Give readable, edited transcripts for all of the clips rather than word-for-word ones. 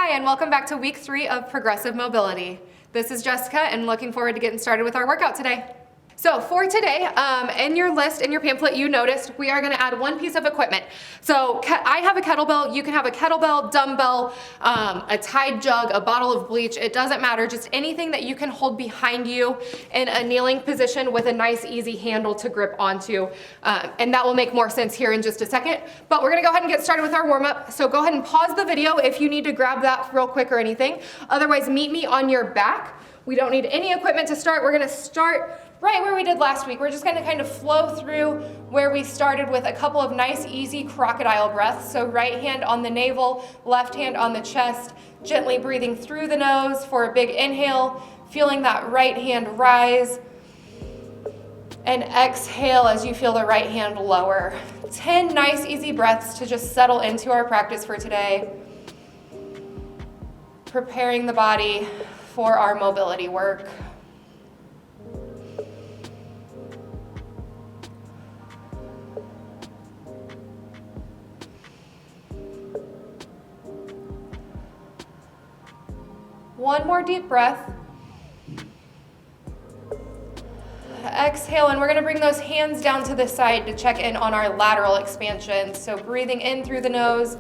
Hi, and welcome back to week 3 of Progressive Mobility. This is Jessica, and looking forward to getting started with our workout today. So for today, in your list, in your pamphlet, you noticed we are going to add one piece of equipment. So I have a kettlebell. You can have a kettlebell, dumbbell, a Tide jug, a bottle of bleach. It doesn't matter. Just anything that you can hold behind you in a kneeling position with a nice, easy handle to grip onto. And that will make more sense here in just a second. But we're going to go ahead and get started with our warm-up. So go ahead and pause the video if you need to grab that real quick or anything. Otherwise, meet me on your back. We don't need any equipment to start. We're going to start right where we did last week. We're just going to kind of flow through where we started with a couple of nice, easy crocodile breaths. So right hand on the navel, left hand on the chest, gently breathing through the nose for a big inhale, feeling that right hand rise, and exhale as you feel the right hand lower. 10 nice, easy breaths to just settle into our practice for today, preparing the body for our mobility work. One more deep breath. Exhale, and we're going to bring those hands down to the side to check in on our lateral expansion. So breathing in through the nose,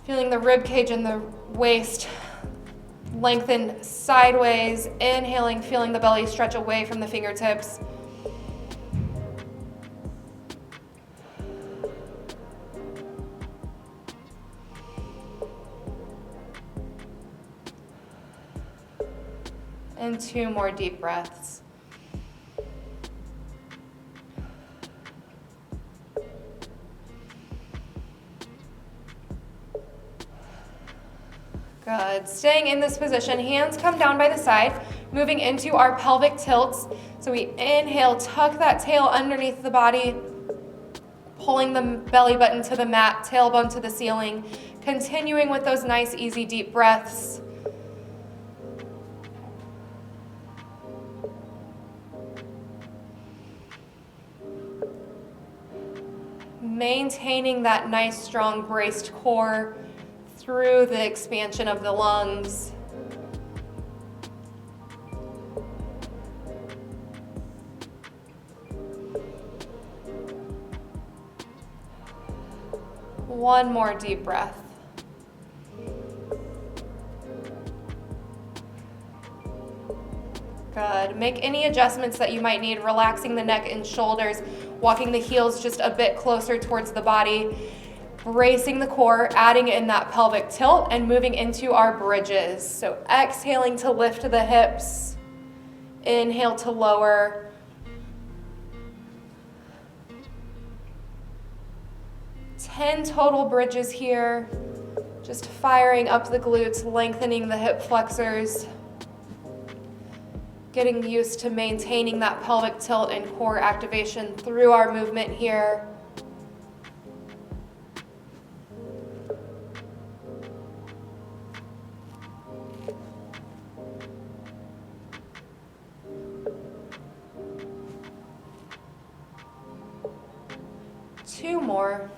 feeling the rib cage and the waist lengthen sideways. Inhaling, feeling the belly stretch away from the fingertips. And 2 more deep breaths. Good. Staying in this position, hands come down by the side, moving into our pelvic tilts. So we inhale, tuck that tail underneath the body, pulling the belly button to the mat, tailbone to the ceiling, continuing with those nice, easy, deep breaths. Maintaining that nice, strong, braced core through the expansion of the lungs. One more deep breath. Good. Make any adjustments that you might need, relaxing the neck and shoulders, walking the heels just a bit closer towards the body, bracing the core, adding in that pelvic tilt, and moving into our bridges. So exhaling to lift the hips, inhale to lower. Ten total bridges here, just firing up the glutes, lengthening the hip flexors. Getting used to maintaining that pelvic tilt and core activation through our movement here. Two more.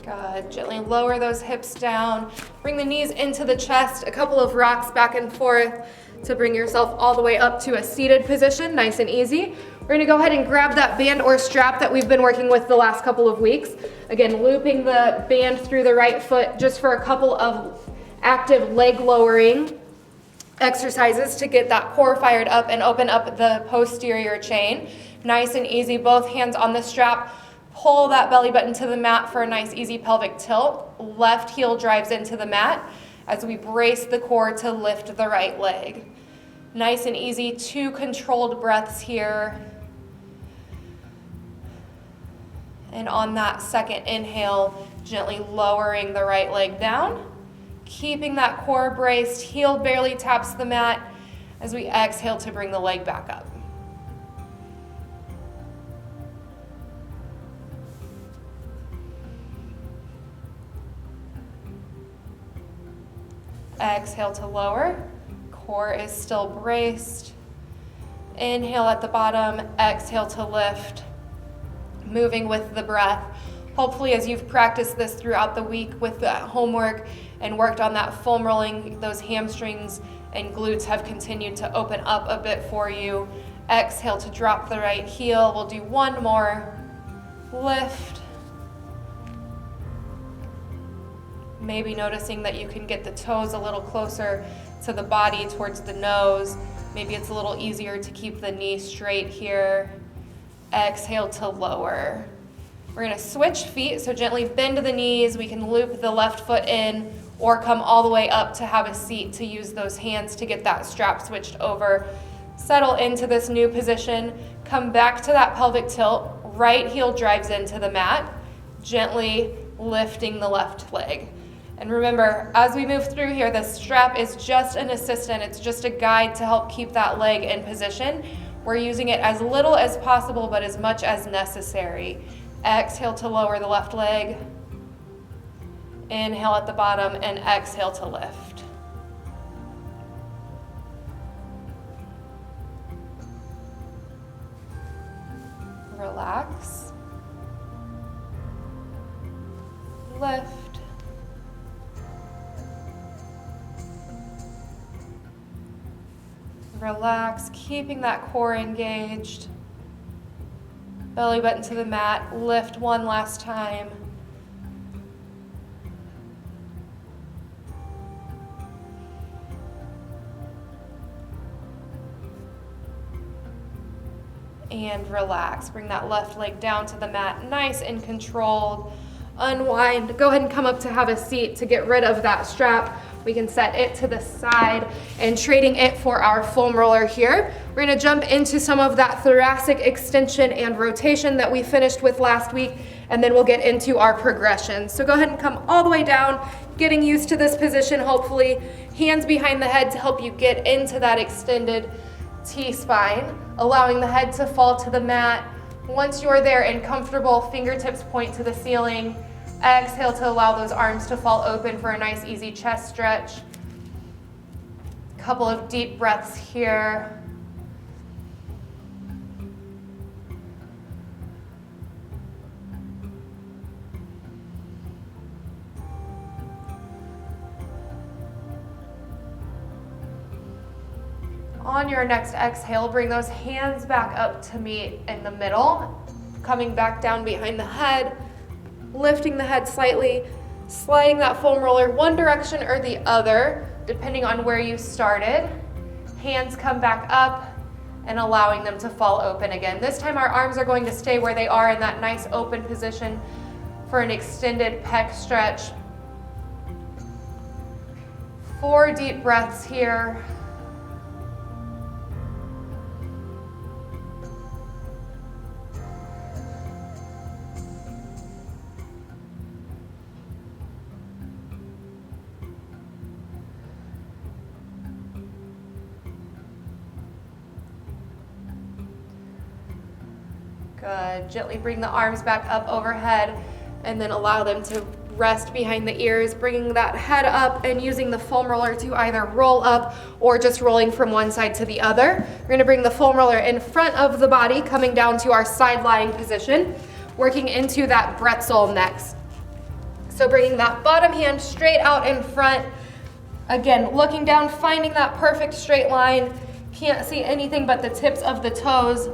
Good. Gently lower those hips down. Bring the knees into the chest. A couple of rocks back and forth to bring yourself all the way up to a seated position, nice and easy. We're going to go ahead and grab that band or strap that we've been working with the last couple of weeks. Again, looping the band through the right foot just for a couple of active leg lowering exercises to get that core fired up and open up the posterior chain. Nice and easy, both hands on the strap. Pull that belly button to the mat for a nice easy pelvic tilt. Left heel drives into the mat as we brace the core to lift the right leg. Nice and easy, 2 controlled breaths here. And on that second inhale, gently lowering the right leg down. Keeping that core braced, heel barely taps the mat as we exhale to bring the leg back up. Exhale to lower. Core is still braced. Inhale at the bottom, exhale to lift, moving with the breath. Hopefully, as you've practiced this throughout the week with the homework and worked on that foam rolling, those hamstrings and glutes have continued to open up a bit for you. Exhale to drop the right heel. We'll do one more. Lift. Maybe noticing that you can get the toes a little closer to the body towards the nose. Maybe it's a little easier to keep the knee straight here. Exhale to lower. We're gonna switch feet, so gently bend the knees. We can loop the left foot in or come all the way up to have a seat to use those hands to get that strap switched over. Settle into this new position. Come back to that pelvic tilt. Right heel drives into the mat, gently lifting the left leg. And remember, as we move through here, the strap is just an assistant. It's just a guide to help keep that leg in position. We're using it as little as possible, but as much as necessary. Exhale to lower the left leg. Inhale at the bottom and exhale to lift. Relax. Lift. Relax, keeping that core engaged. Belly button to the mat. Lift one last time. And relax. Bring that left leg down to the mat, nice and controlled. Unwind. Go ahead and come up to have a seat to get rid of that strap. We can set it to the side and trading it for our foam roller here. We're gonna jump into some of that thoracic extension and rotation that we finished with last week, and then we'll get into our progression. So go ahead and come all the way down, getting used to this position, hopefully. Hands behind the head to help you get into that extended T-spine, allowing the head to fall to the mat. Once you're there and comfortable, fingertips point to the ceiling. Exhale to allow those arms to fall open for a nice easy chest stretch. Couple of deep breaths here. On your next exhale, bring those hands back up to meet in the middle, coming back down behind the head, lifting the head slightly, sliding that foam roller one direction or the other, depending on where you started. Hands come back up and allowing them to fall open again. This time our arms are going to stay where they are in that nice open position for an extended pec stretch. 4 deep breaths here. Good. Gently bring the arms back up overhead and then allow them to rest behind the ears, bringing that head up and using the foam roller to either roll up or just rolling from one side to the other. We're going to bring the foam roller in front of the body, coming down to our side lying position, working into that bretzel next. So bringing that bottom hand straight out in front. Again, looking down, finding that perfect straight line. Can't see anything but the tips of the toes.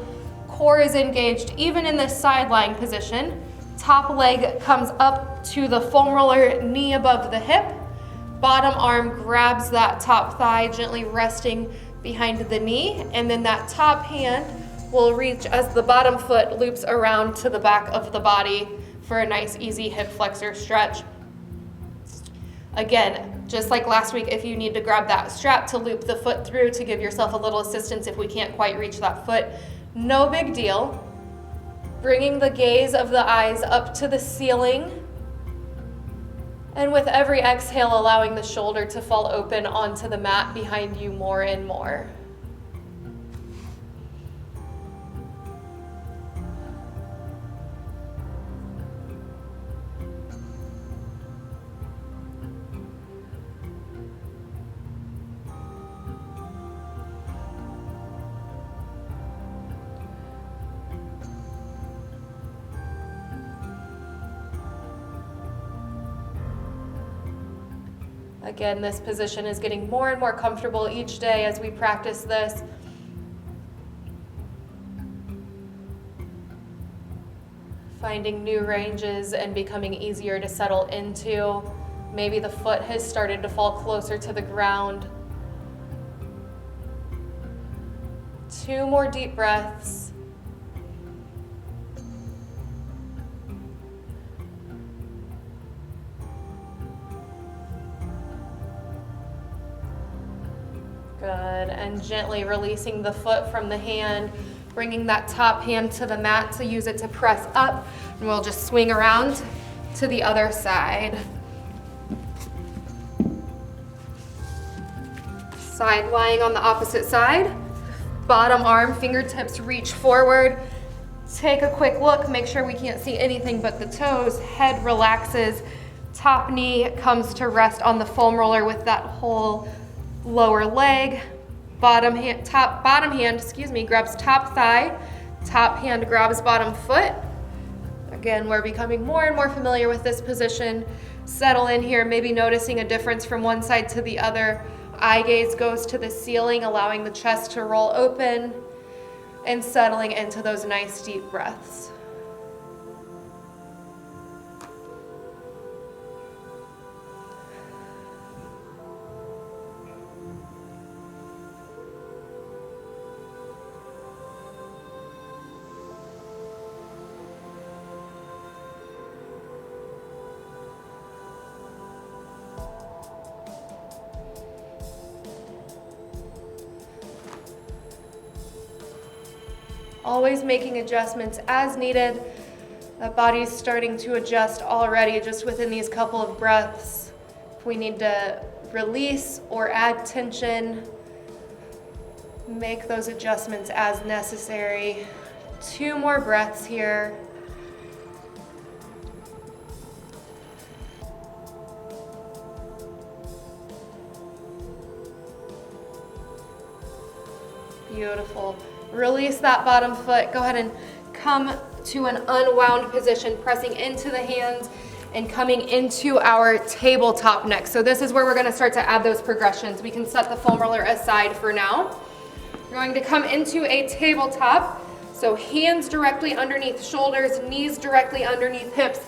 Core is engaged even in this side lying position. Top leg comes up to the foam roller, knee above the hip. Bottom arm grabs that top thigh, gently resting behind the knee. And then that top hand will reach as the bottom foot loops around to the back of the body for a nice easy hip flexor stretch. Again, just like last week, if you need to grab that strap to loop the foot through to give yourself a little assistance if we can't quite reach that foot, no big deal. Bringing the gaze of the eyes up to the ceiling. And with every exhale, allowing the shoulder to fall open onto the mat behind you more and more. Again, this position is getting more and more comfortable each day as we practice this. Finding new ranges and becoming easier to settle into. Maybe the foot has started to fall closer to the ground. 2 more deep breaths. Good, and gently releasing the foot from the hand, bringing that top hand to the mat to use it to press up, and we'll just swing around to the other side. Side lying on the opposite side. Bottom arm, fingertips reach forward. Take a quick look, make sure we can't see anything but the toes. Head relaxes, top knee comes to rest on the foam roller with that whole lower leg. Bottom hand grabs top thigh. Top hand grabs bottom foot. Again, we're becoming more and more familiar with this position. Settle in here, maybe noticing a difference from one side to the other. Eye gaze goes to the ceiling, allowing the chest to roll open and settling into those nice deep breaths. Always making adjustments as needed. The body's starting to adjust already just within these couple of breaths. If we need to release or add tension, make those adjustments as necessary. 2 more breaths here. Beautiful. Release that bottom foot. Go ahead and come to an unwound position, pressing into the hands and coming into our tabletop next. So this is where we're going to start to add those progressions. We can set the foam roller aside for now. We're going to come into a tabletop. So hands directly underneath shoulders, knees directly underneath hips.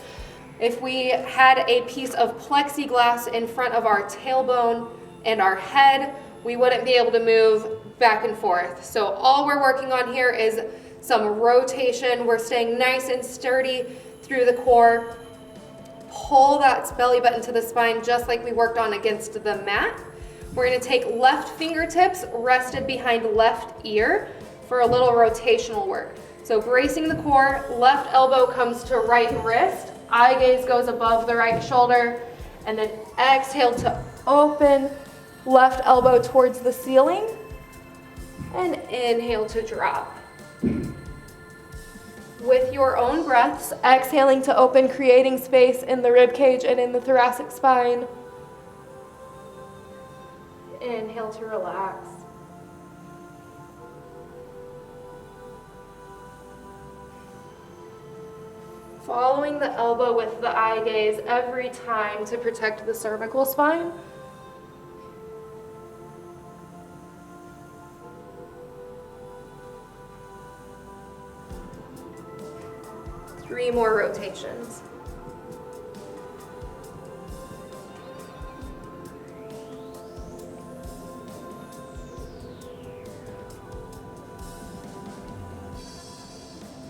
If we had a piece of plexiglass in front of our tailbone and our head, we wouldn't be able to move back and forth. So all we're working on here is some rotation. We're staying nice and sturdy through the core. Pull that belly button to the spine just like we worked on against the mat. We're going to take left fingertips rested behind left ear for a little rotational work. So bracing the core, left elbow comes to right wrist, eye gaze goes above the right shoulder, and then exhale to open, left elbow towards the ceiling, and inhale to drop. With your own breaths, exhaling to open, creating space in the rib cage and in the thoracic spine. Inhale to relax. Following the elbow with the eye gaze every time to protect the cervical spine. Three more rotations.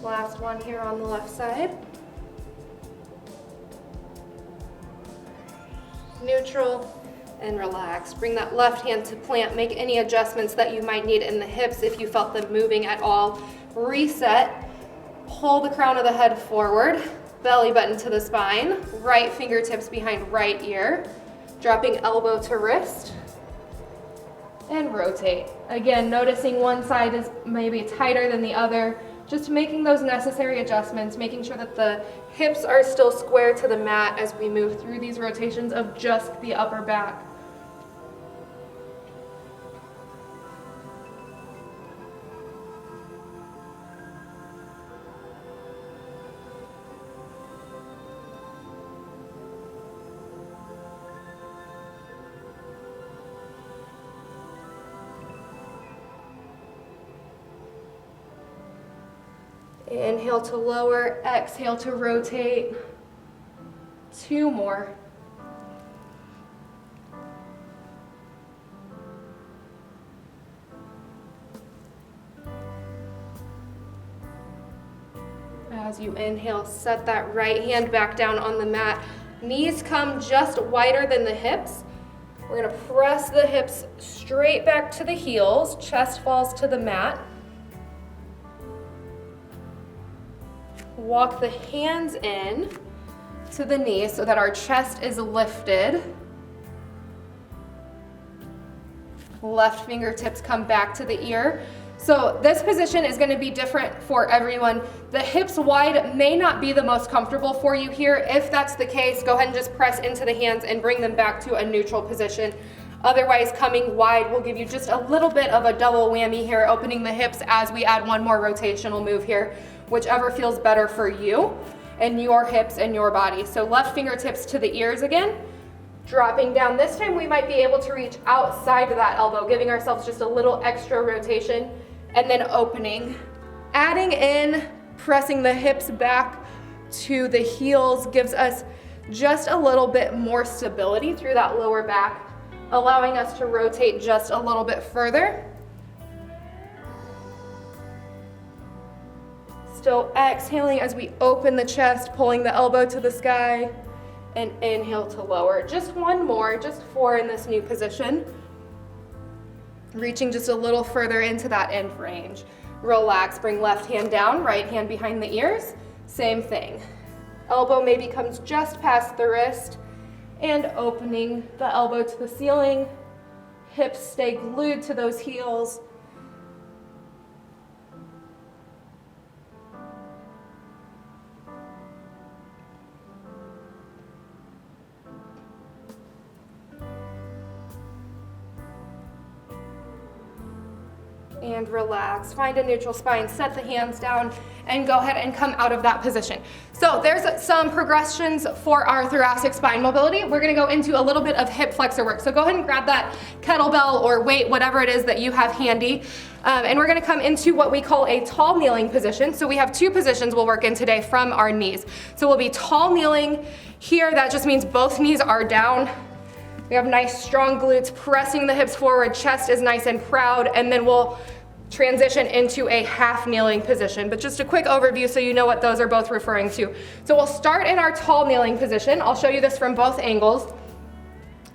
Last one here on the left side. Neutral and relax. Bring that left hand to plant. Make any adjustments that you might need in the hips if you felt them moving at all. Reset. Pull the crown of the head forward, belly button to the spine, right fingertips behind right ear, dropping elbow to wrist, and rotate. Again, noticing one side is maybe tighter than the other, just making those necessary adjustments, making sure that the hips are still square to the mat as we move through these rotations of just the upper back. Inhale to lower, exhale to rotate. 2 more. As you inhale, set that right hand back down on the mat. Knees come just wider than the hips. We're gonna press the hips straight back to the heels, chest falls to the mat. Walk the hands in to the knees so that our chest is lifted. Left fingertips come back to the ear. So this position is going to be different for everyone. The hips wide may not be the most comfortable for you here. If that's the case, go ahead and just press into the hands and bring them back to a neutral position. Otherwise, coming wide will give you just a little bit of a double whammy here, opening the hips as we add one more rotational move here, whichever feels better for you and your hips and your body. So left fingertips to the ears again. Dropping down. This time we might be able to reach outside that elbow, giving ourselves just a little extra rotation, and then opening. Adding in, pressing the hips back to the heels gives us just a little bit more stability through that lower back, allowing us to rotate just a little bit further. Still exhaling as we open the chest, pulling the elbow to the sky, and inhale to lower. Just one more, just 4 in this new position. Reaching just a little further into that end range. Relax, bring left hand down, right hand behind the ears. Same thing. Elbow maybe comes just past the wrist, and opening the elbow to the ceiling. Hips stay glued to those heels. And relax, find a neutral spine, set the hands down, and go ahead and come out of that position. So there's some progressions for our thoracic spine mobility. We're gonna go into a little bit of hip flexor work. So go ahead and grab that kettlebell or weight, whatever it is that you have handy. And we're gonna come into what we call a tall kneeling position. So we have 2 positions we'll work in today from our knees. So we'll be tall kneeling here. That just means both knees are down. We have nice strong glutes, pressing the hips forward, chest is nice and proud, and then we'll transition into a half kneeling position. But just a quick overview so you know what those are both referring to. So we'll start in our tall kneeling position. I'll show you this from both angles.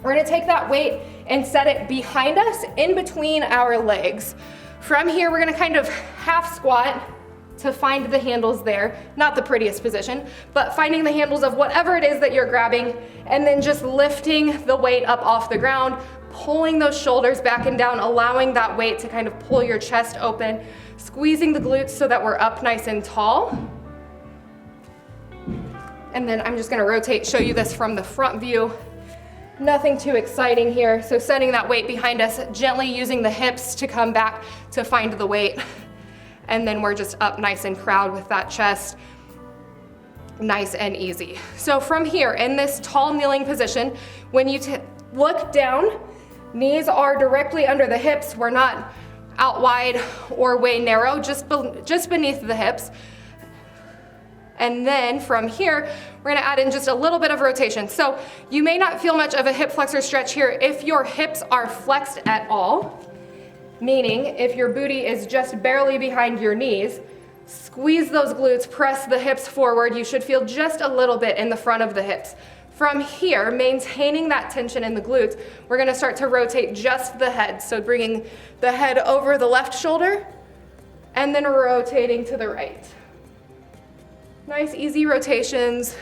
We're gonna take that weight and set it behind us in between our legs. From here, we're gonna kind of half squat to find the handles there. Not the prettiest position, but finding the handles of whatever it is that you're grabbing, and then just lifting the weight up off the ground, pulling those shoulders back and down, allowing that weight to kind of pull your chest open, squeezing the glutes so that we're up nice and tall. And then I'm just gonna rotate, show you this from the front view. Nothing too exciting here. So setting that weight behind us, gently using the hips to come back to find the weight. And then we're just up nice and proud with that chest, nice and easy. So from here, in this tall kneeling position, when you look down, knees are directly under the hips. We're not out wide or way narrow, just beneath the hips. And then from here, we're gonna add in just a little bit of rotation. So you may not feel much of a hip flexor stretch here if your hips are flexed at all. Meaning, if your booty is just barely behind your knees, squeeze those glutes, press the hips forward. You should feel just a little bit in the front of the hips. From here, maintaining that tension in the glutes, we're gonna start to rotate just the head. So bringing the head over the left shoulder, and then rotating to the right. Nice, easy rotations.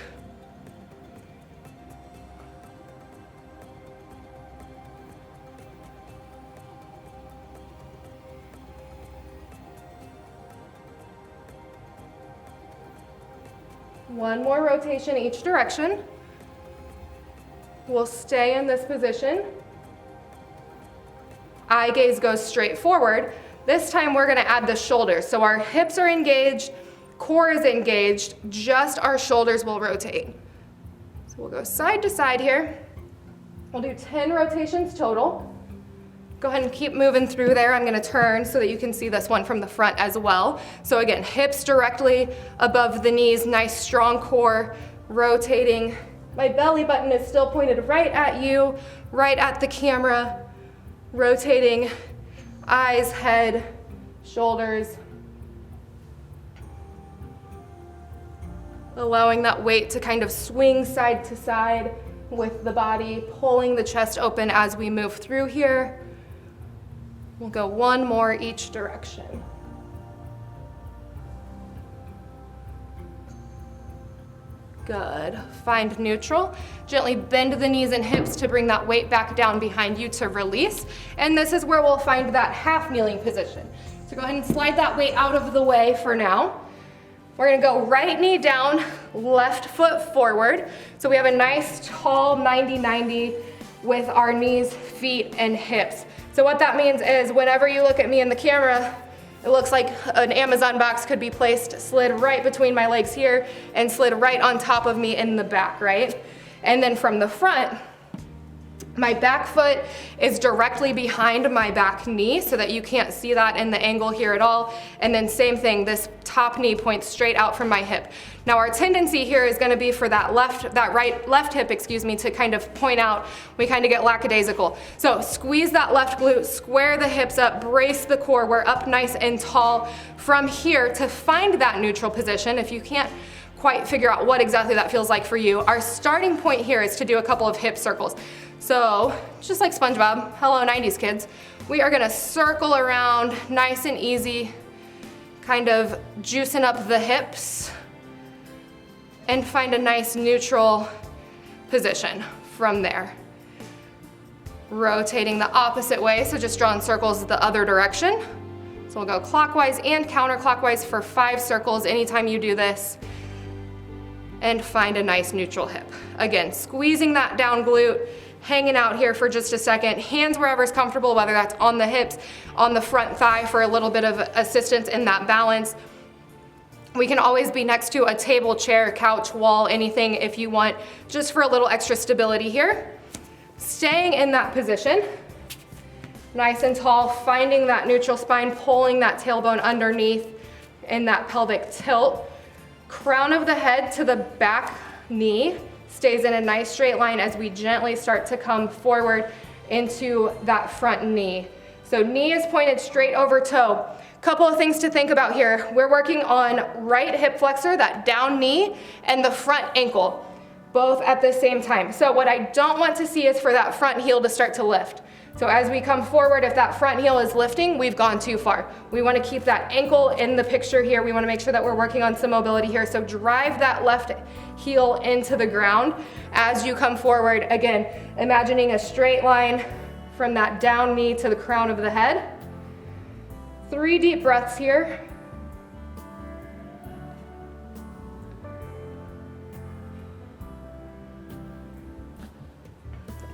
One more rotation each direction. We'll stay in this position. Eye gaze goes straight forward. This time we're gonna add the shoulders. So our hips are engaged, core is engaged, just our shoulders will rotate. So we'll go side to side here. We'll do 10 rotations total. Go ahead and keep moving through there. I'm gonna turn so that you can see this one from the front as well. So again, hips directly above the knees, nice strong core, rotating. My belly button is still pointed right at you, right at the camera, rotating eyes, head, shoulders. Allowing that weight to kind of swing side to side with the body, pulling the chest open as we move through here. We'll go one more each direction. Good. Find neutral. Gently bend the knees and hips to bring that weight back down behind you to release. And this is where we'll find that half kneeling position. So go ahead and slide that weight out of the way for now. We're gonna go right knee down, left foot forward. So we have a nice tall 90-90 with our knees, feet, and hips. So what that means is whenever you look at me in the camera, it looks like an Amazon box could be placed, slid right between my legs here, and slid right on top of me in the back, right? And then from the front, my back foot is directly behind my back knee so that you can't see that in the angle here at all. And then same thing, this top knee points straight out from my hip. Now our tendency here is gonna be for that left hip, to kind of point out. We kind of get lackadaisical. So squeeze that left glute, square the hips up, brace the core. We're up nice and tall from here to find that neutral position. If you can't quite figure out what exactly that feels like for you, our starting point here is to do a couple of hip circles. So just like SpongeBob, hello 90s kids, we are gonna circle around nice and easy, kind of juicing up the hips and find a nice neutral position from there. Rotating the opposite way, so just drawing circles the other direction. So we'll go clockwise and counterclockwise for 5 circles anytime you do this, and find a nice neutral hip. Again, squeezing that down glute, hanging out here for just a second, hands wherever's comfortable, whether that's on the hips, on the front thigh for a little bit of assistance in that balance. We can always be next to a table, chair, couch, wall, anything if you want, just for a little extra stability here. Staying in that position, nice and tall, finding that neutral spine, pulling that tailbone underneath in that pelvic tilt. Crown of the head to the back knee stays in a nice straight line as we gently start to come forward into that front knee. So knee is pointed straight over toe. Couple of things to think about here. We're working on right hip flexor, that down knee, and the front ankle, both at the same time. So what I don't want to see is for that front heel to start to lift. So as we come forward, if that front heel is lifting, we've gone too far. We want to keep that ankle in the picture here. We want to make sure that we're working on some mobility here. So drive that left heel into the ground as you come forward. Again, imagining a straight line from that down knee to the crown of the head. 3 deep breaths here.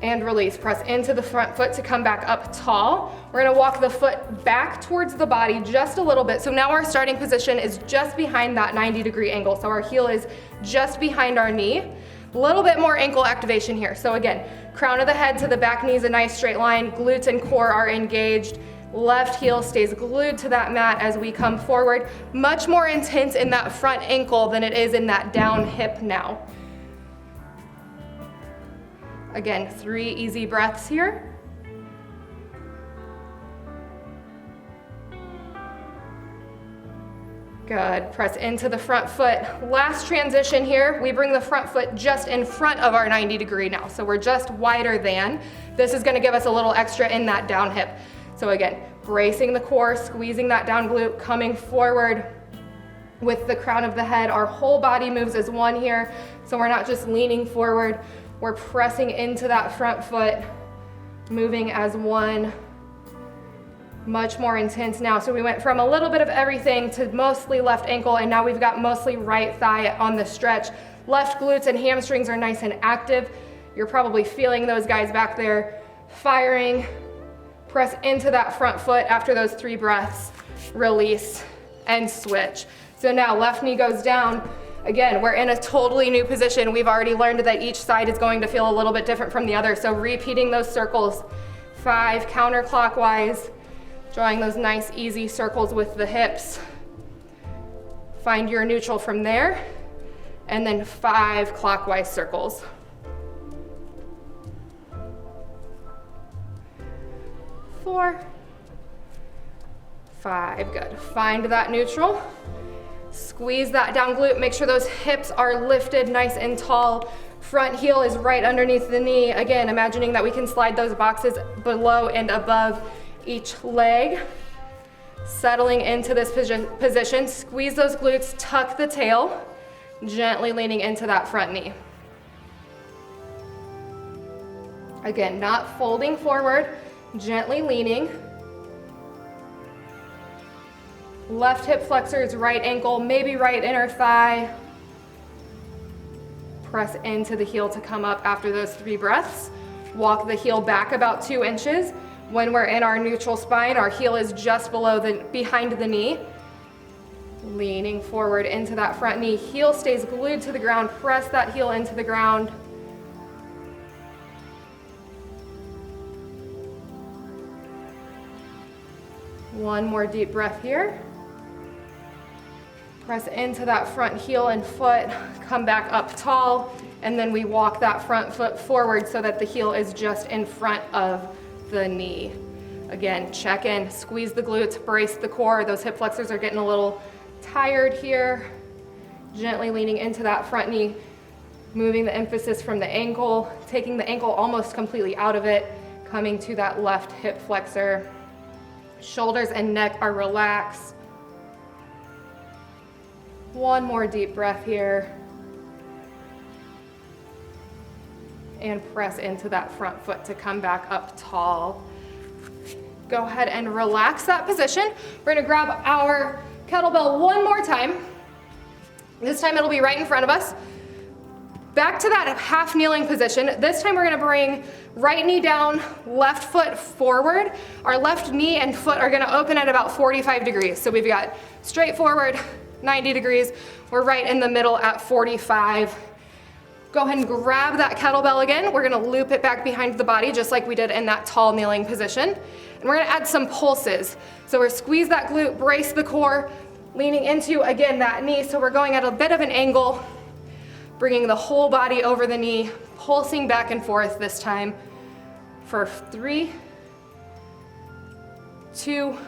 And release. Press into the front foot to come back up tall. We're gonna walk the foot back towards the body just a little bit. So now our starting position is just behind that 90-degree angle. So our heel is just behind our knee. A little bit more ankle activation here. So again, crown of the head to the back knee is a nice straight line. Glutes and core are engaged. Left heel stays glued to that mat as we come forward. Much more intense in that front ankle than it is in that down hip now. Again, 3 easy breaths here. Good, press into the front foot. Last transition here, we bring the front foot just in front of our 90-degree now. So we're just wider than. This is gonna give us a little extra in that down hip. So again, bracing the core, squeezing that down glute, coming forward with the crown of the head. Our whole body moves as one here. So we're not just leaning forward, we're pressing into that front foot, moving as one. Much more intense now. So we went from a little bit of everything to mostly left ankle, and now we've got mostly right thigh on the stretch. Left glutes and hamstrings are nice and active. You're probably feeling those guys back there firing. Press into that front foot after those 3 breaths. Release and switch. So now left knee goes down. Again, we're in a totally new position. We've already learned that each side is going to feel a little bit different from the other. So repeating those circles, 5 counterclockwise, drawing those nice easy circles with the hips. Find your neutral from there, and then 5 clockwise circles. 4, 5, good. Find that neutral. Squeeze that down glute, make sure those hips are lifted nice and tall. Front heel is right underneath the knee. Again, imagining that we can slide those boxes below and above each leg. Settling into this position, squeeze those glutes, tuck the tail, gently leaning into that front knee. Again, not folding forward, gently leaning. Left hip flexors, right ankle, maybe right inner thigh. Press into the heel to come up after those 3 breaths. Walk the heel back about 2 inches. When we're in our neutral spine, our heel is just behind the knee. Leaning forward into that front knee. Heel stays glued to the ground. Press that heel into the ground. One more deep breath here. Press into that front heel and foot, come back up tall, and then we walk that front foot forward so that the heel is just in front of the knee. Again, check in, squeeze the glutes, brace the core. Those hip flexors are getting a little tired here. Gently leaning into that front knee, moving the emphasis from the ankle, taking the ankle almost completely out of it, coming to that left hip flexor. Shoulders and neck are relaxed. One more deep breath here. And press into that front foot to come back up tall. Go ahead and relax that position. We're gonna grab our kettlebell one more time. This time it'll be right in front of us. Back to that half kneeling position. This time we're gonna bring right knee down, left foot forward. Our left knee and foot are gonna open at about 45 degrees. So we've got straight forward, 90 degrees. We're right in the middle at 45. Go ahead and grab that kettlebell again. We're gonna loop it back behind the body just like we did in that tall kneeling position. And we're gonna add some pulses. So we're squeeze that glute, brace the core, leaning into, again, that knee. So we're going at a bit of an angle, bringing the whole body over the knee, pulsing back and forth this time for 3, 2,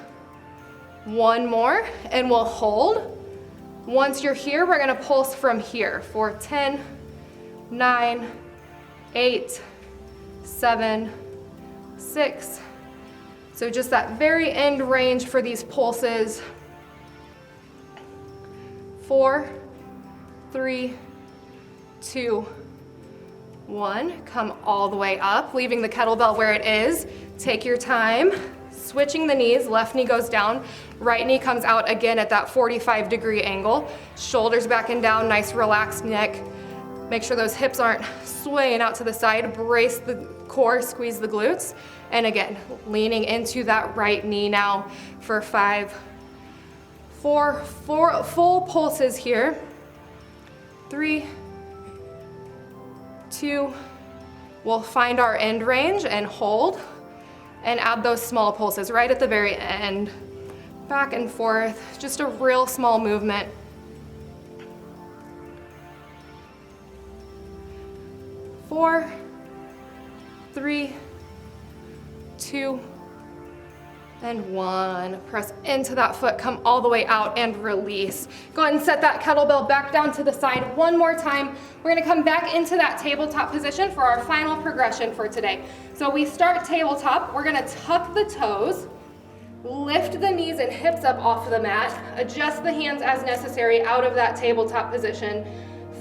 1 more, and we'll hold. Once you're here, we're gonna pulse from here for 10, 9, 8, 7, 6. So just that very end range for these pulses. 4, 3, 2, 1. Come all the way up, leaving the kettlebell where it is. Take your time. Switching the knees, left knee goes down, right knee comes out again at that 45-degree angle. Shoulders back and down, nice relaxed neck. Make sure those hips aren't swaying out to the side. Brace the core, squeeze the glutes. And again, leaning into that right knee now for 5, 4 full pulses here. 3, 2, we'll find our end range and hold. And add those small pulses right at the very end. Back and forth, just a real small movement. 4, 3, 2, and 1. Press into that foot, come all the way out and release. Go ahead and set that kettlebell back down to the side one more time. We're gonna come back into that tabletop position for our final progression for today. So we start tabletop, we're gonna tuck the toes, lift the knees and hips up off the mat, adjust the hands as necessary out of that tabletop position.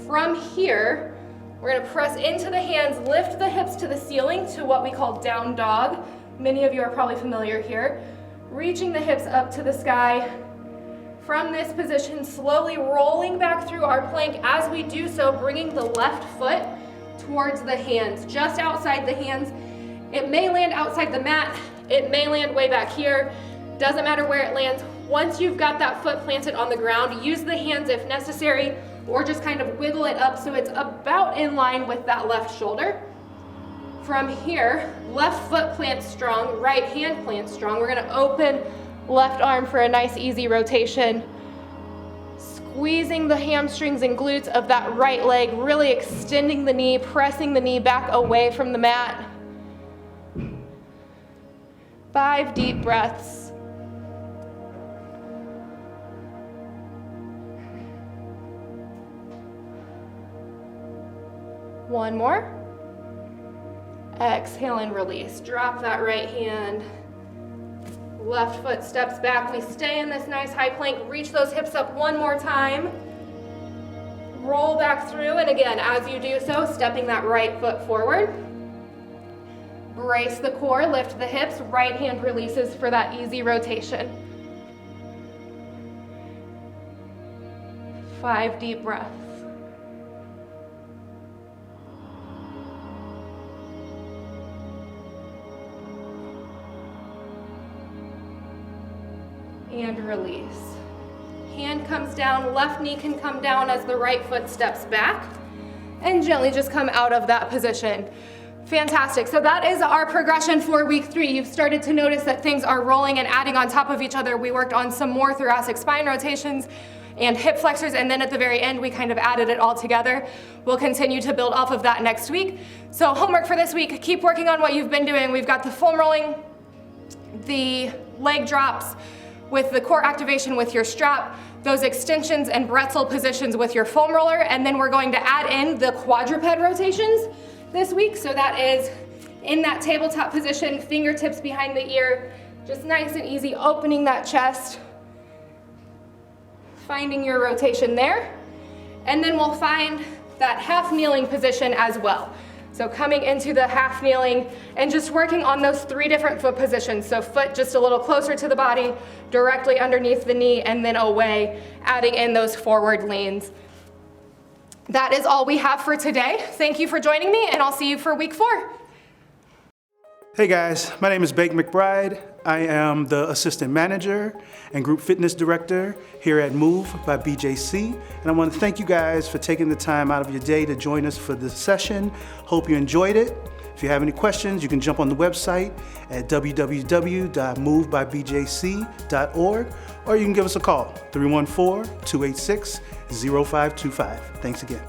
From here, we're gonna press into the hands, lift the hips to the ceiling to what we call down dog. Many of you are probably familiar here. Reaching the hips up to the sky. From this position, slowly rolling back through our plank. As we do so, bringing the left foot towards the hands, just outside the hands. It may land outside the mat. It may land way back here. Doesn't matter where it lands. Once you've got that foot planted on the ground, use the hands if necessary, or just kind of wiggle it up so it's about in line with that left shoulder. From here, left foot plants strong, right hand plants strong. We're gonna open left arm for a nice easy rotation. Squeezing the hamstrings and glutes of that right leg, really extending the knee, pressing the knee back away from the mat. 5 deep breaths. One more. Exhale and release. Drop that right hand. Left foot steps back. We stay in this nice high plank. Reach those hips up one more time. Roll back through, and again, as you do so, stepping that right foot forward. Brace the core, lift the hips. Right hand releases for that easy rotation. 5 deep breaths. And release. Hand comes down, left knee can come down as the right foot steps back, and gently just come out of that position. Fantastic. So that is our progression for week 3. You've started to notice that things are rolling and adding on top of each other. We worked on some more thoracic spine rotations and hip flexors, and then at the very end we kind of added it all together. We'll continue to build off of that next week. So homework for this week, keep working on what you've been doing. We've got the foam rolling, the leg drops, with the core activation with your strap, those extensions and bretzel positions with your foam roller, and then we're going to add in the quadruped rotations this week. So that is in that tabletop position, fingertips behind the ear, just nice and easy, opening that chest, finding your rotation there, and then we'll find that half kneeling position as well. So coming into the half kneeling and just working on those 3 different foot positions. So foot just a little closer to the body, directly underneath the knee, and then away, adding in those forward leans. That is all we have for today. Thank you for joining me, and I'll see you for week 4. Hey guys, my name is Bake McBride. I am the Assistant Manager and Group Fitness Director here at Move by BJC. And I want to thank you guys for taking the time out of your day to join us for this session. Hope you enjoyed it. If you have any questions, you can jump on the website at www.movebybjc.org, or you can give us a call, 314-286-0525. Thanks again.